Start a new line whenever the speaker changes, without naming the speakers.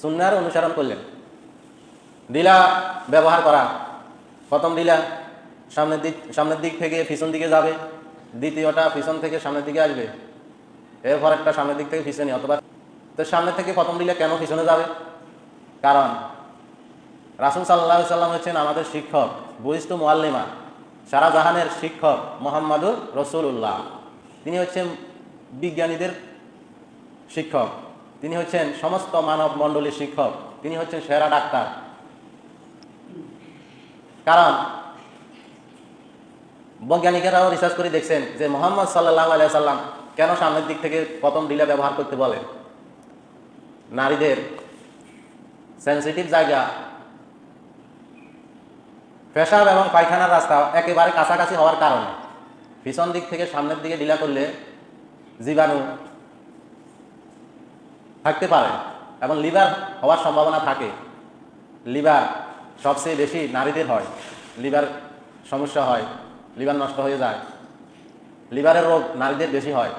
সুন্নাহর অনুসরণ করলেন। ডিলা ব্যবহার করা, প্রথম ডিলা সামনের দিক থেকে পিছন দিকে যাবে, দ্বিতীয়টা পিছন থেকে সামনের দিকে আসবে, এরপর একটা সামনের দিক থেকে পিছনে, অথবা তো সামনে থেকে প্রথম ডিলা কেন পিছনে যাবে? কারণ রাসূল সাল্লাল্লাহু আলাইহি সাল্লাম হচ্ছেন আমাদের শিক্ষক, বুইস্তু মুআল্লিমা, সারা জাহানের শিক্ষক মুহাম্মাদুর রাসূলুল্লাহ। তিনি হচ্ছেন বিজ্ঞানীদের শিক্ষক, তিনি হচ্ছেন সমস্ত মানব মণ্ডলীর শিক্ষক, তিনি হচ্ছেন সেরা ডাক্তার। কারণ বৈজ্ঞানিকেরাও রিসার্চ করে দেখছেন যে মুহাম্মদ সাল্লাল্লাহু আলাইহি সাল্লাম কেন সামনের দিক থেকে প্রথম ডিলা ব্যবহার করতে বলেন। নারীদের সেন্সিটিভ জায়গা, পেশাব এবং পায়খানার রাস্তা একেবারে কাছাকাছি হওয়ার কারণে পিছন দিক থেকে সামনের দিকে ডিলা করলে জীবাণু থাকতে পারে এবং লিভার হওয়ার সম্ভাবনা থাকে। লিভার সবচেয়ে বেশি নারীদের হয়, লিভার সমস্যা হয়, লিভার নষ্ট হয়ে যায়, লিভারের রোগ নারীদের বেশি হয়।